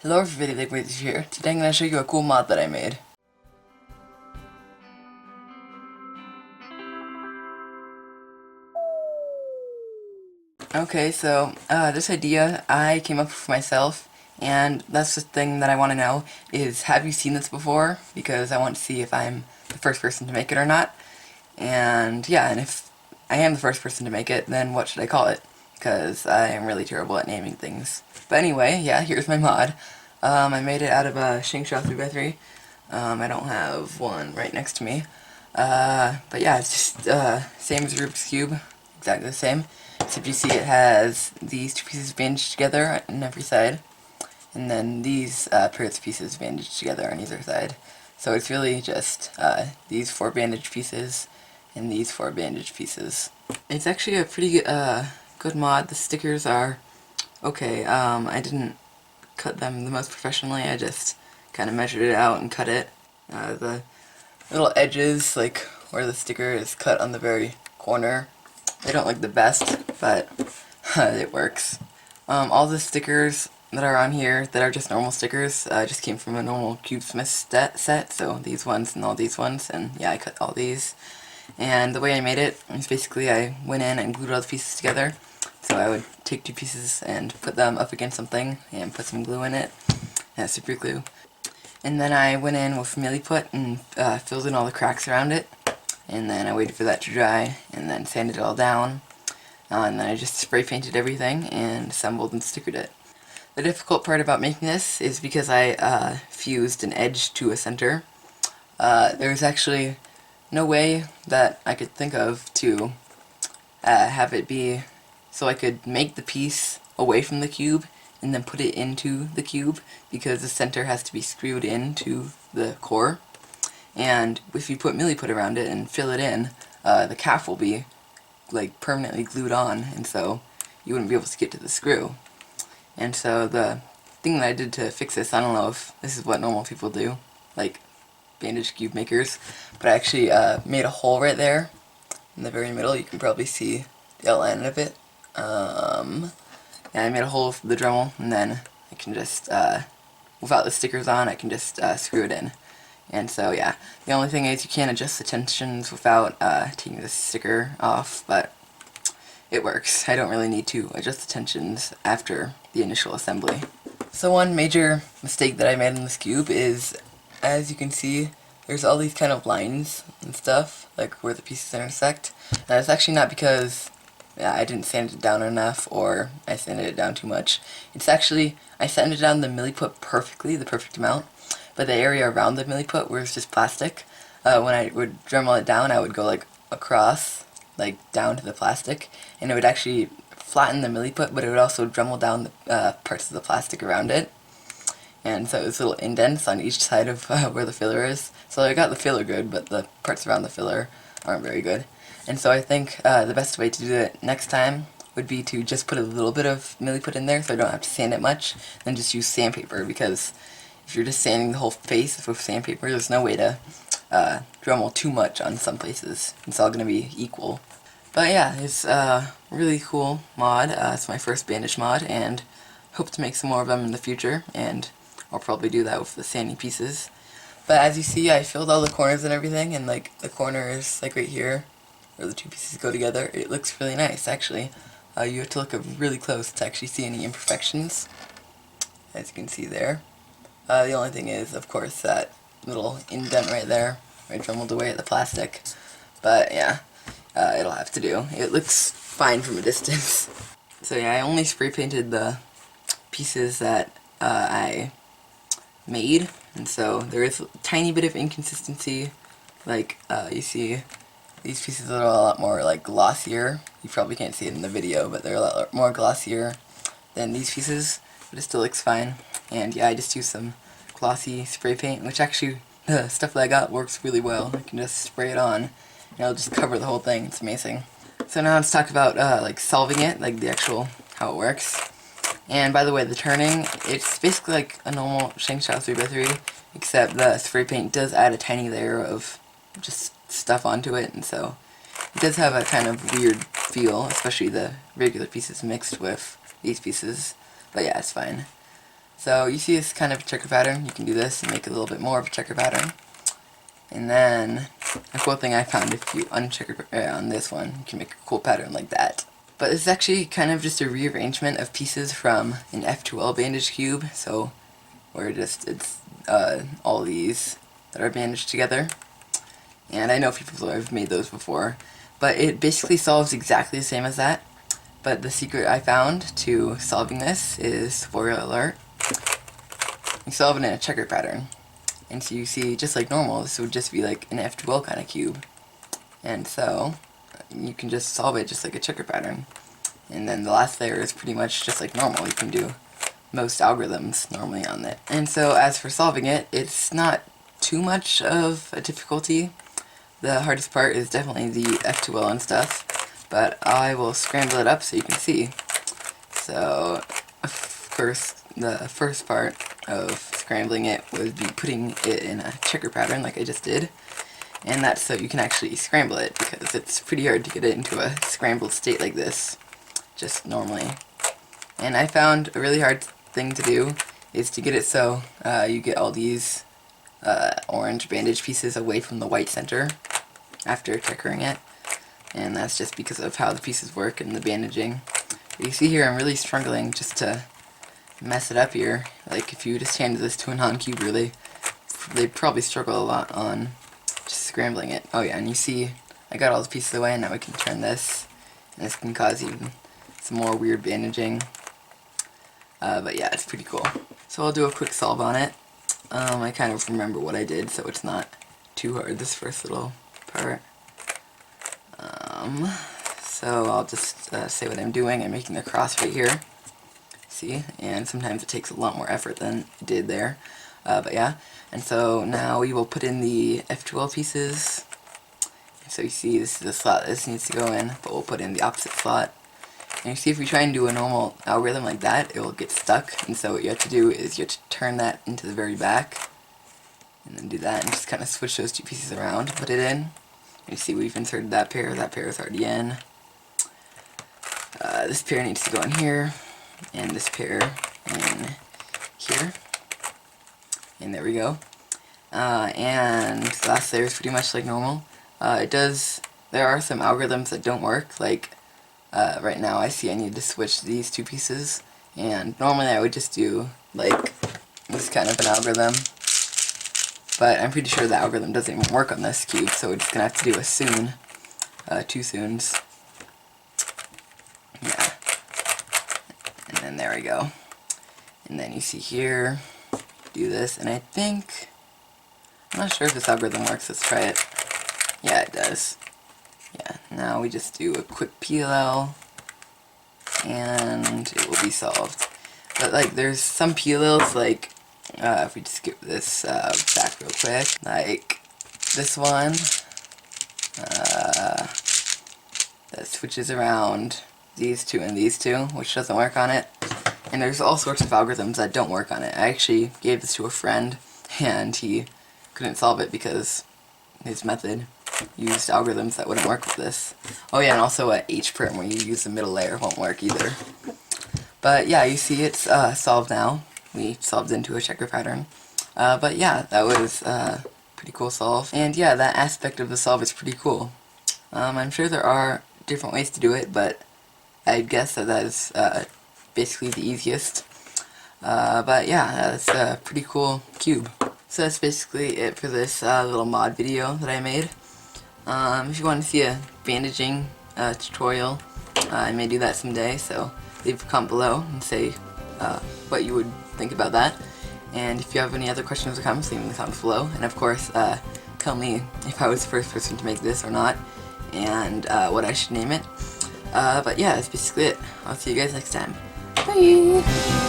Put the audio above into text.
Hello everybody, Liquid here. Today I'm going to show you a cool mod that I made. Okay, so this idea I came up with myself, and that's the thing that I want to know is, have you seen this before? Because I want to see if I'm the first person to make it or not. And yeah, and if I am the first person to make it, then what should I call it? Because I am really terrible at naming things. But anyway, yeah, here's my mod. I made it out of a Shingsha 3x3. I don't have one right next to me. But yeah, it's just same as Rubik's Cube, exactly the same. Except you see it has these two pieces bandaged together on every side, and then these pairs of pieces bandaged together on either side. So it's really just these four bandage pieces and these four bandage pieces. It's actually a pretty good mod. The stickers are okay. I didn't cut them the most professionally. I just kind of measured it out and cut it. The little edges, like where the sticker is cut on the very corner, they don't look the best, but it works. All the stickers that are on here that are just normal stickers just came from a normal Cubesmith set, so these ones and all these ones, and yeah, I cut all these. And the way I made it is basically I went in and glued all the pieces together. So I would take two pieces and put them up against something and put some glue in it, super glue. And then I went in with mealy put and filled in all the cracks around it. And then I waited for that to dry and then sanded it all down. And then I just spray painted everything and assembled and stickered it. The difficult part about making this is because I fused an edge to a center. There's actually no way that I could think of to have it be so I could make the piece away from the cube and then put it into the cube, because the center has to be screwed into the core. And if you put mealy put around it and fill it in, the calf will be like permanently glued on, and so you wouldn't be able to get to the screw. And so the thing that I did to fix this, I don't know if this is what normal people do, like bandage cube makers, but I actually made a hole right there in the very middle. You can probably see the outline of it. Yeah, I made a hole for the Dremel, and then I can just, without the stickers on, I can just screw it in. And so yeah, the only thing is you can't adjust the tensions without taking the sticker off, but it works. I don't really need to adjust the tensions after the initial assembly. So one major mistake that I made in this cube is, as you can see, there's all these kind of lines and stuff, like where the pieces intersect. And it's actually not because I didn't sand it down enough or I sanded it down too much. It's actually, I sanded down the milliput perfectly, the perfect amount, but the area around the milliput was just plastic. When I would Dremel it down, I would go like across, like down to the plastic, and it would actually flatten the milliput, but it would also Dremel down the parts of the plastic around it. And so it was little indents on each side of where the filler is. So I got the filler good, but the parts around the filler aren't very good. And so I think the best way to do it next time would be to just put a little bit of milliput in there so I don't have to sand it much, and just use sandpaper, because if you're just sanding the whole face with sandpaper, there's no way to Dremel too much on some places. It's all going to be equal. But yeah, it's a really cool mod. It's my first Bandage mod, and hope to make some more of them in the future, and I'll probably do that with the sanding pieces. But as you see, I filled all the corners and everything, and like the corners, like right here, where the two pieces go together, it looks really nice actually. You have to look up really close to actually see any imperfections, as you can see there. The only thing is, of course, that little indent right there, where I dremeled away at the plastic. But yeah, it'll have to do. It looks fine from a distance. So yeah, I only spray painted the pieces that I made, and so there is a tiny bit of inconsistency. Like you see, these pieces are a lot more like glossier. You probably can't see it in the video, but they're a lot more glossier than these pieces, but it still looks fine. And yeah, I just used some glossy spray paint, which actually, the stuff that I got works really well. I can just spray it on, and it'll just cover the whole thing. It's amazing. So now let's talk about like solving it, like the actual, how it works. And by the way, the turning, it's basically like a normal Shingsha 3x3, except the spray paint does add a tiny layer of just stuff onto it, and so it does have a kind of weird feel, especially the regular pieces mixed with these pieces. But yeah, it's fine. So you see this kind of checker pattern. You can do this and make it a little bit more of a checker pattern. And then a cool thing I found, if you unchecker on this one, you can make a cool pattern like that. But it's actually kind of just a rearrangement of pieces from an F2L bandage cube. So where it's all these that are bandaged together. And I know people have made those before, but it basically solves exactly the same as that. But the secret I found to solving this is, spoiler alert, you solve it in a checker pattern. And so you see, just like normal, this would just be like an F2L kind of cube. And so you can just solve it just like a checker pattern. And then the last layer is pretty much just like normal. You can do most algorithms normally on it. And so as for solving it, it's not too much of a difficulty. The hardest part is definitely the F2L and stuff, but I will scramble it up so you can see. So of course the first part of scrambling it would be putting it in a checker pattern like I just did, and that's so you can actually scramble it, because it's pretty hard to get it into a scrambled state like this just normally. And I found a really hard thing to do is to get it so you get all these orange bandage pieces away from the white center after checkering it, and that's just because of how the pieces work and the bandaging. But you see here I'm really struggling just to mess it up here. Like if you just handed this to a non-cuber, they'd probably struggle a lot on just scrambling it. Oh yeah, and you see I got all the pieces away, and now we can turn this, and this can cause even some more weird bandaging. But yeah, it's pretty cool. So I'll do a quick solve on it. I kind of remember what I did, so it's not too hard, this first little part. So I'll just say what I'm doing. I'm making the cross right here. See? And sometimes it takes a lot more effort than it did there. But yeah. And so now we will put in the F2L pieces. So you see this is the slot this needs to go in, but we'll put in the opposite slot. And you see, if we try and do a normal algorithm like that, it will get stuck. And so what you have to do is you have to turn that into the very back, and then do that, and just kind of switch those two pieces around, put it in. And you see we've inserted that pair is already in. This pair needs to go in here, and this pair in here. And there we go. And the last layer is pretty much like normal. There are some algorithms that don't work, like right now I see I need to switch these two pieces, and normally I would just do like this kind of an algorithm, but I'm pretty sure the algorithm doesn't even work on this cube, so we're just gonna have to do a soon, two soons. Yeah, and then there we go. And then you see here, do this, and I think, I'm not sure if this algorithm works. Let's try it. Yeah, it does. Yeah, now we just do a quick PLL, and it will be solved. But like, there's some PLLs, like, if we just skip this back real quick, like this one, that switches around these two and these two, which doesn't work on it. And there's all sorts of algorithms that don't work on it. I actually gave this to a friend, and he couldn't solve it because his method used algorithms that wouldn't work with this. Oh yeah, and also a H-prim where you use the middle layer won't work either. But yeah, you see it's solved now. We solved into a checker pattern. But yeah, that was a pretty cool solve. And yeah, that aspect of the solve is pretty cool. I'm sure there are different ways to do it, but I'd guess that is basically the easiest. But yeah, that's a pretty cool cube. So that's basically it for this little mod video that I made. If you want to see a bandaging tutorial, I may do that someday, so leave a comment below and say what you would think about that. And if you have any other questions or comments, leave them in the comments below. And of course, tell me if I was the first person to make this or not, and what I should name it. But yeah, that's basically it. I'll see you guys next time. Bye!